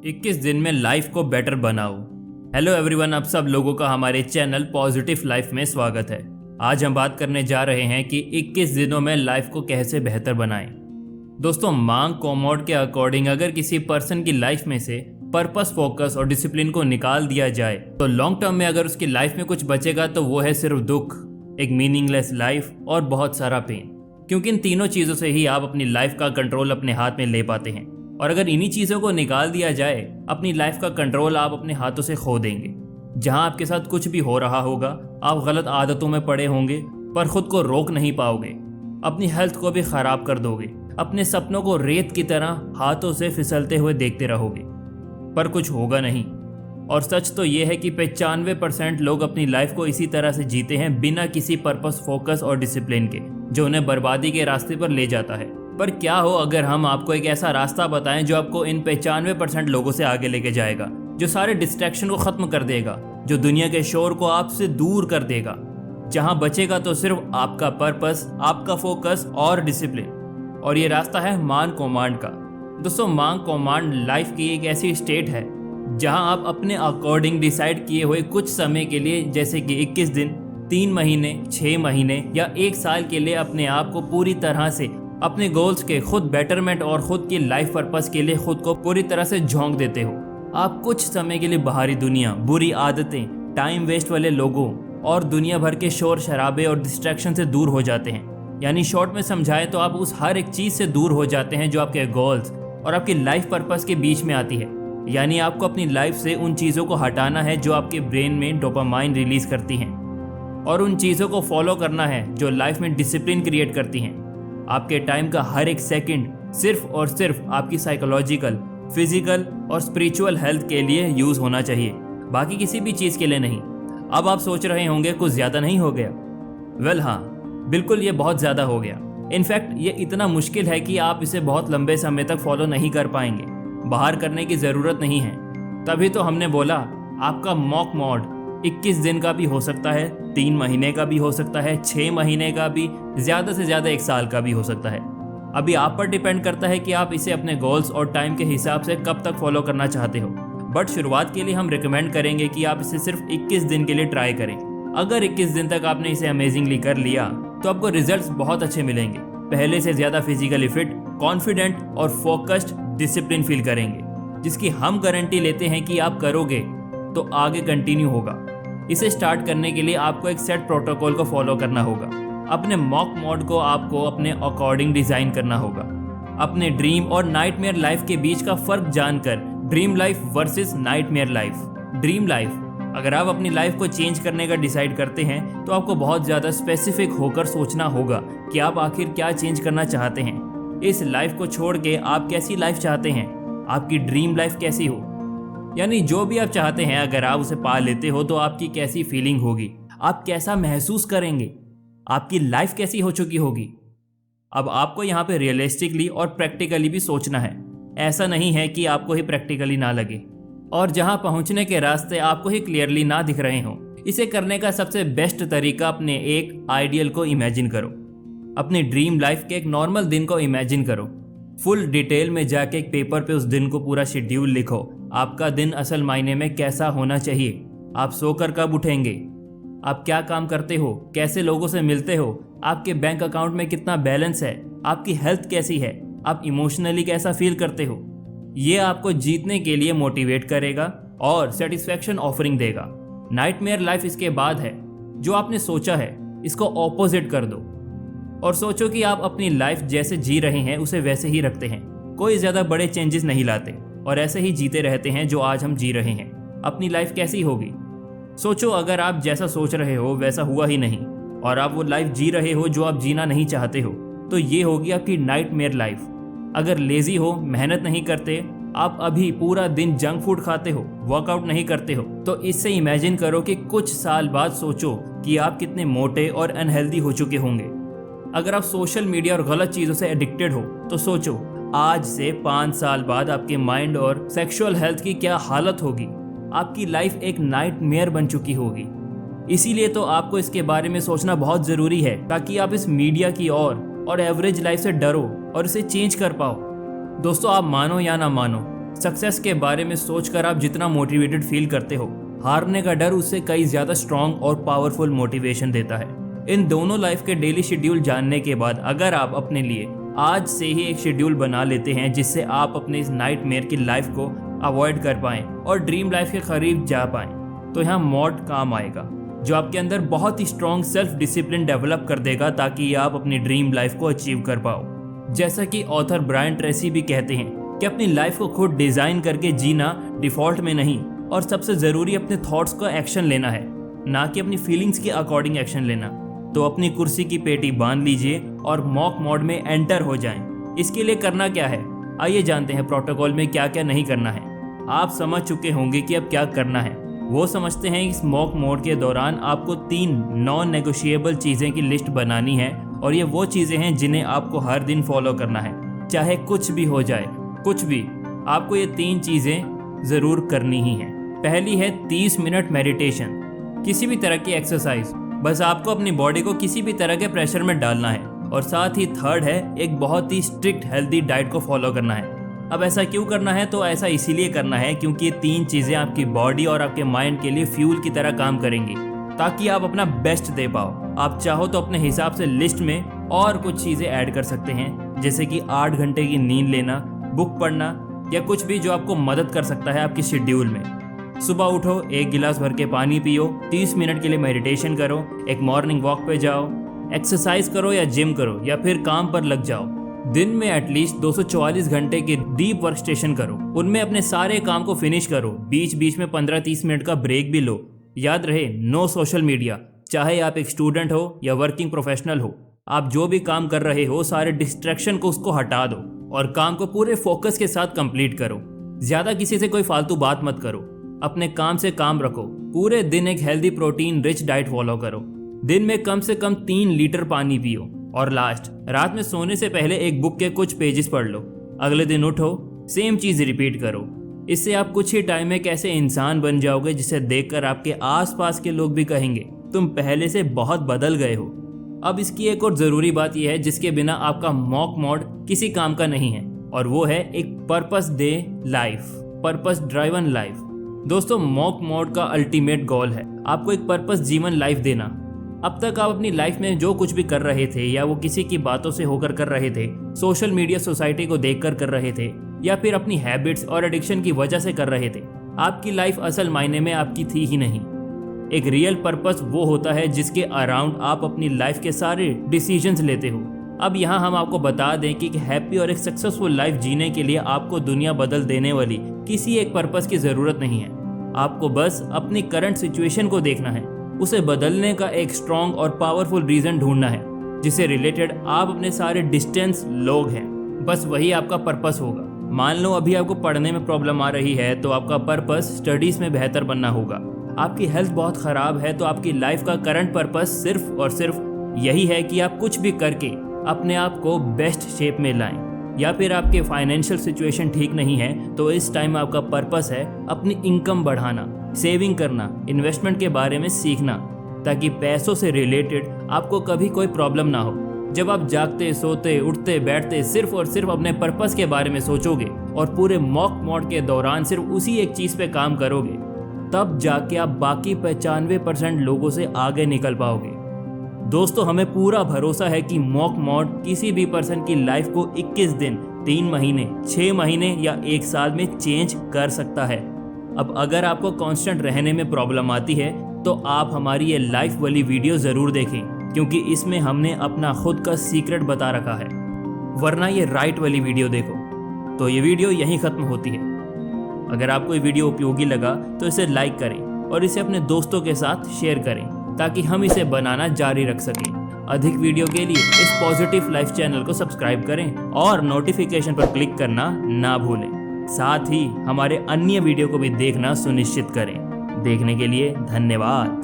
21 दिन में लाइफ को बेटर बनाओ। हेलो एवरीवन, आप सब लोगों का हमारे चैनल पॉजिटिव लाइफ में स्वागत है। आज हम बात करने जा रहे हैं कि 21 दिनों में लाइफ को कैसे बेहतर बनाएं। दोस्तों, मांग कोमोड के अकॉर्डिंग अगर किसी पर्सन की लाइफ में से पर्पस, फोकस और डिसिप्लिन को निकाल दिया जाए तो लॉन्ग टर्म में अगर उसकी लाइफ में कुछ बचेगा तो वो है सिर्फ दुख, एक मीनिंगलेस लाइफ और बहुत सारा पेन। क्योंकि इन तीनों चीज़ों से ही आप अपनी लाइफ का कंट्रोल अपने हाथ में ले पाते हैं। और अगर इन्हीं चीज़ों को निकाल दिया जाए, अपनी लाइफ का कंट्रोल आप अपने हाथों से खो देंगे। जहां आपके साथ कुछ भी हो रहा होगा, आप गलत आदतों में पड़े होंगे पर खुद को रोक नहीं पाओगे, अपनी हेल्थ को भी खराब कर दोगे, अपने सपनों को रेत की तरह हाथों से फिसलते हुए देखते रहोगे, पर कुछ होगा नहीं। और सच तो ये है कि 95% लोग अपनी लाइफ को इसी तरह से जीते हैं, बिना किसी पर्पस, फोकस और डिसिप्लिन के, जो उन्हें बर्बादी के रास्ते पर ले जाता है। पर क्या हो अगर हम आपको एक ऐसा रास्ता बताएं जो आपको इन 95% लोगों से आगे लेके जाएगा, जो सारे डिस्ट्रैक्शन को खत्म कर देगा, जो दुनिया के शोर को आपसे दूर कर देगा। जहां बचेगा तो सिर्फ आपका पर्पस, आपका फोकस और डिसिप्लिन। और ये रास्ता है मान कोमांड का। दोस्तों, मान कोमांड लाइफ की एक ऐसी स्टेट है जहां आप अपने अकॉर्डिंग डिसाइड किए हुए कुछ समय के लिए, जैसे कि 21 दिन, 3 महीने, 6 महीने या 1 साल के लिए अपने आप को पूरी तरह से अपने गोल्स के, खुद बेटरमेंट और खुद की लाइफ पर्पस के लिए खुद को पूरी तरह से झोंक देते हो। आप कुछ समय के लिए बाहरी दुनिया, बुरी आदतें, टाइम वेस्ट वाले लोगों और दुनिया भर के शोर शराबे और डिस्ट्रैक्शन से दूर हो जाते हैं। यानी शॉर्ट में समझाएं तो आप उस हर एक चीज़ से दूर हो जाते हैं जो आपके गोल्स और आपकी लाइफ पर्पस के बीच में आती है। यानी आपको अपनी लाइफ से उन चीज़ों को हटाना है जो आपके ब्रेन में डोपामाइन रिलीज करती हैं, और उन चीज़ों को फॉलो करना है जो लाइफ में डिसिप्लिन क्रिएट करती हैं। आपके टाइम का हर एक सेकंड सिर्फ और सिर्फ आपकी साइकोलॉजिकल, फिजिकल और स्पिरिचुअल हेल्थ के लिए यूज़ होना चाहिए, बाकी किसी भी चीज़ के लिए नहीं। अब आप सोच रहे होंगे कुछ ज़्यादा नहीं हो गया? वेल हाँ, बिल्कुल ये बहुत ज़्यादा हो गया। इनफैक्ट ये इतना मुश्किल है कि आप इसे बहुत लंबे समय तक फॉलो नहीं कर पाएंगे। बाहर करने की ज़रूरत नहीं है। तभी तो हमने बोला आपका मॉक मोड 21 दिन का भी हो सकता है, 3 महीने का भी हो सकता है, 6 महीने का भी, ज़्यादा से ज़्यादा 1 साल का भी हो सकता है। अभी आप पर डिपेंड करता है कि आप इसे अपने गोल्स और टाइम के हिसाब से कब तक फॉलो करना चाहते हो। बट शुरुआत के लिए हम रिकमेंड करेंगे कि आप इसे सिर्फ 21 दिन के लिए ट्राई करें। अगर 21 दिन तक आपने इसे अमेजिंगली कर लिया तो आपको रिजल्ट्स बहुत अच्छे मिलेंगे। पहले से ज़्यादा फिजिकली फिट, कॉन्फिडेंट और फोकस्ड, डिसिप्लिन फील करेंगे, जिसकी हम गारंटी लेते हैं कि आप करोगे तो आगे कंटिन्यू होगा। इसे स्टार्ट करने के लिए आपको एक सेट प्रोटोकॉल को फॉलो करना होगा। अपने मॉक मोड को आपको अपने अकॉर्डिंग डिज़ाइन करना होगा। अपने ड्रीम और नाइटमेयर लाइफ के बीच का फ़र्क जानकर, dream life versus nightmare life. Dream life, अगर आप अपनी लाइफ को चेंज करने का डिसाइड करते हैं तो आपको बहुत ज़्यादा स्पेसिफिक होकर सोचना होगा कि आप आखिर क्या चेंज करना चाहते हैं। इस लाइफ को छोड़ के आप कैसी लाइफ चाहते हैं, आपकी ड्रीम लाइफ कैसी हो। यानी जो भी आप चाहते हैं, अगर आप उसे पा लेते हो तो आपकी कैसी फीलिंग होगी, आप कैसा महसूस करेंगे, आपकी लाइफ कैसी हो चुकी होगी। अब आपको यहाँ पे रियलिस्टिकली और प्रैक्टिकली भी सोचना है। ऐसा नहीं है कि आपको ही प्रैक्टिकली ना लगे और जहाँ पहुँचने के रास्ते आपको ही क्लियरली ना दिख रहे हों। इसे करने का सबसे बेस्ट तरीका, अपने एक आइडियल को इमेजिन करो। अपनी ड्रीम लाइफ के एक नॉर्मल दिन को इमेजिन करो। फुल डिटेल में जाके एक पेपर पे उस दिन को पूरा शेड्यूल लिखो। आपका दिन असल मायने में कैसा होना चाहिए, आप सोकर कब उठेंगे, आप क्या काम करते हो, कैसे लोगों से मिलते हो, आपके बैंक अकाउंट में कितना बैलेंस है, आपकी हेल्थ कैसी है, आप इमोशनली कैसा फील करते हो। ये आपको जीतने के लिए मोटिवेट करेगा और सेटिस्फैक्शन ऑफरिंग देगा। नाइटमेयर लाइफ इसके बाद है। जो आपने सोचा है इसको ऑपोजिट कर दो और सोचो कि आप अपनी लाइफ जैसे जी रहे हैं उसे वैसे ही रखते हैं, कोई ज़्यादा बड़े चेंजेस नहीं लाते और ऐसे ही जीते रहते हैं जो आज हम जी रहे हैं। अपनी लाइफ कैसी होगी सोचो। अगर आप जैसा सोच रहे हो वैसा हुआ ही नहीं और आप वो लाइफ जी रहे हो जो आप जीना नहीं चाहते हो, तो ये होगी आपकी नाइटमेयर लाइफ। अगर लेज़ी हो, मेहनत नहीं करते, आप अभी पूरा दिन जंक फूड खाते हो, वर्कआउट नहीं करते हो, तो इससे इमेजिन करो कि कुछ साल बाद सोचो कि आप कितने मोटे और अनहेल्दी हो चुके होंगे। अगर आप सोशल मीडिया और गलत चीज़ों से एडिक्टेड हो तो सोचो आज से 5 साल बाद आपके माइंड और सेक्सुअल हेल्थ की क्या हालत होगी। आपकी लाइफ एक नाइटमेयर बन चुकी होगी। इसीलिए तो आपको इसके बारे में सोचना बहुत ज़रूरी है, ताकि आप इस मीडिया की और एवरेज लाइफ से डरो और इसे चेंज कर पाओ। दोस्तों, आप मानो या ना मानो, सक्सेस के बारे में सोचकर आप जितना मोटिवेटेड फील करते हो, हारने का डर उससे कई ज्यादा स्ट्रॉन्ग और पावरफुल मोटिवेशन देता है। इन दोनों लाइफ के डेली शेड्यूल जानने के बाद अगर आप अपने लिए आज से ही एक शेड्यूल बना लेते हैं जिससे आप अपने इस नाइटमेयर की लाइफ को अवॉइड कर पाएं और ड्रीम लाइफ के करीब जा पाएं, तो यहाँ मॉड काम आएगा जो आपके अंदर बहुत ही स्ट्रॉन्ग सेल्फ डिसिप्लिन डेवलप कर देगा ताकि आप अपनी ड्रीम लाइफ को अचीव कर पाओ। जैसा कि ऑथर ब्रायन ट्रेसी भी कहते हैं कि अपनी लाइफ को खुद डिजाइन करके जीना डिफॉल्ट में नहीं, और सबसे जरूरी अपने थॉट्स का एक्शन लेना है, ना कि अपनी फीलिंग्स के अकॉर्डिंग एक्शन लेना। तो अपनी कुर्सी की पेटी बांध लीजिए और मॉक मोड में एंटर हो जाएं। इसके लिए करना क्या है, आइए जानते हैं प्रोटोकॉल में क्या क्या नहीं करना है। आप समझ चुके होंगे कि अब क्या करना है, वो समझते हैं। इस मॉक मोड के दौरान आपको 3 नॉन नेगोशिएबल चीज़ें की लिस्ट बनानी है, और ये वो चीज़ें हैं जिन्हें आपको हर दिन फॉलो करना है, चाहे कुछ भी हो जाए, कुछ भी। आपको ये 3 चीज़ें ज़रूर करनी ही हैं। पहली है 30 मिनट मेडिटेशन, किसी भी तरह की एक्सरसाइज, बस आपको अपनी बॉडी को किसी भी तरह के प्रेशर में डालना है। और साथ ही थर्ड है एक बहुत ही स्ट्रिक्ट हेल्दी डाइट को फॉलो करना है। अब ऐसा क्यों करना है, तो ऐसा इसीलिए करना है क्योंकि ये 3 चीज़ें आपकी बॉडी और आपके माइंड के लिए फ्यूल की तरह काम करेंगी ताकि आप अपना बेस्ट दे पाओ। आप चाहो तो अपने हिसाब से लिस्ट में और कुछ चीज़ें ऐड कर सकते हैं, जैसे कि 8 घंटे की नींद लेना, बुक पढ़ना, या कुछ भी जो आपको मदद कर सकता है आपके शेड्यूल में। सुबह उठो, 1 गिलास भर के पानी पियो, 30 मिनट के लिए मेडिटेशन करो, एक मॉर्निंग वॉक पे जाओ, एक्सरसाइज करो या जिम करो, या फिर काम पर लग जाओ। दिन में एटलीस्ट 244 घंटे के डीप वर्क स्टेशन करो, उनमें अपने सारे काम को फिनिश करो। बीच बीच में 15-30 मिनट का ब्रेक भी लो। याद रहे, नो सोशल मीडिया, चाहे आप एक स्टूडेंट हो या वर्किंग प्रोफेशनल हो। आप जो भी काम कर रहे हो, सारे डिस्ट्रैक्शन को उसको हटा दो और काम को पूरे फोकस के साथ कंप्लीट करो। ज्यादा किसी से कोई फालतू बात मत करो, अपने काम से काम रखो। पूरे दिन एक healthy protein rich diet follow करो। दिन में कम से कम 3 लीटर पानी पियो। और लास्ट, रात में सोने से पहले एक बुक के कुछ पेजेस पढ़ लो। अगले दिन उठो, सेम चीज रिपीट करो। इससे आप कुछ ही टाइम में कैसे इंसान बन जाओगे जिसे देखकर आपके आसपास के लोग भी कहेंगे तुम पहले से बहुत बदल गए हो। अब इसकी एक और जरूरी बात यह है जिसके बिना आपका मॉक मोड किसी काम का नहीं है, और वो है एक purpose day life, purpose driven life. दोस्तों, मॉक मोड का अल्टीमेट गोल है आपको एक पर्पस जीवन लाइफ देना। अब तक आप अपनी लाइफ में जो कुछ भी कर रहे थे, या वो किसी की बातों से होकर कर रहे थे, सोशल मीडिया सोसाइटी को देखकर कर रहे थे, या फिर अपनी हैबिट्स और एडिक्शन की वजह से कर रहे थे, आपकी लाइफ असल मायने में आपकी थी ही नहीं। एक रियल पर्पस वो होता है जिसके अराउंड आप अपनी लाइफ के सारे डिसीजंस लेते हो। अब यहाँ हम आपको बता दें कि एक हैप्पी और एक सक्सेसफुल लाइफ जीने के लिए आपको दुनिया बदल देने वाली किसी एक पर्पस की ज़रूरत नहीं है। आपको बस अपनी करंट सिचुएशन को देखना है, उसे बदलने का एक स्ट्रॉन्ग और पावरफुल रीज़न ढूंढना है जिससे रिलेटेड आप अपने सारे डिस्टेंस लोग हैं, बस वही आपका पर्पस होगा। मान लो अभी आपको पढ़ने में प्रॉब्लम आ रही है, तो आपका पर्पस स्टडीज़ में बेहतर बनना होगा। आपकी हेल्थ बहुत ख़राब है, तो आपकी लाइफ का करंट पर्पस सिर्फ और सिर्फ यही है कि आप कुछ भी करके अपने आप को बेस्ट शेप में लाएं। या फिर आपके फाइनेंशियल सिचुएशन ठीक नहीं है, तो इस टाइम आपका पर्पस है अपनी इनकम बढ़ाना, सेविंग करना, इन्वेस्टमेंट के बारे में सीखना, ताकि पैसों से रिलेटेड आपको कभी कोई प्रॉब्लम ना हो। जब आप जागते, सोते, उठते, बैठते सिर्फ और सिर्फ अपने पर्पस के बारे में सोचोगे और पूरे मॉक मोड के दौरान सिर्फ उसी एक चीज़ पे काम करोगे, तब जाके आप बाकी 95% लोगों से आगे निकल पाओगे। दोस्तों, हमें पूरा भरोसा है कि मॉक मोड किसी भी पर्सन की लाइफ को 21 दिन, 3 महीने, 6 महीने या 1 साल में चेंज कर सकता है। अब अगर आपको कांस्टेंट रहने में प्रॉब्लम आती है, तो आप हमारी ये लाइफ वाली वीडियो ज़रूर देखें, क्योंकि इसमें हमने अपना खुद का सीक्रेट बता रखा है। वरना ये राइट वाली वीडियो देखो। तो ये वीडियो यहीं ख़त्म होती है। अगर आपको ये वीडियो उपयोगी लगा तो इसे लाइक करें और इसे अपने दोस्तों के साथ शेयर करें, ताकि हम इसे बनाना जारी रख सकें। अधिक वीडियो के लिए इस पॉजिटिव लाइफ चैनल को सब्सक्राइब करें और नोटिफिकेशन पर क्लिक करना ना भूलें। साथ ही हमारे अन्य वीडियो को भी देखना सुनिश्चित करें। देखने के लिए धन्यवाद।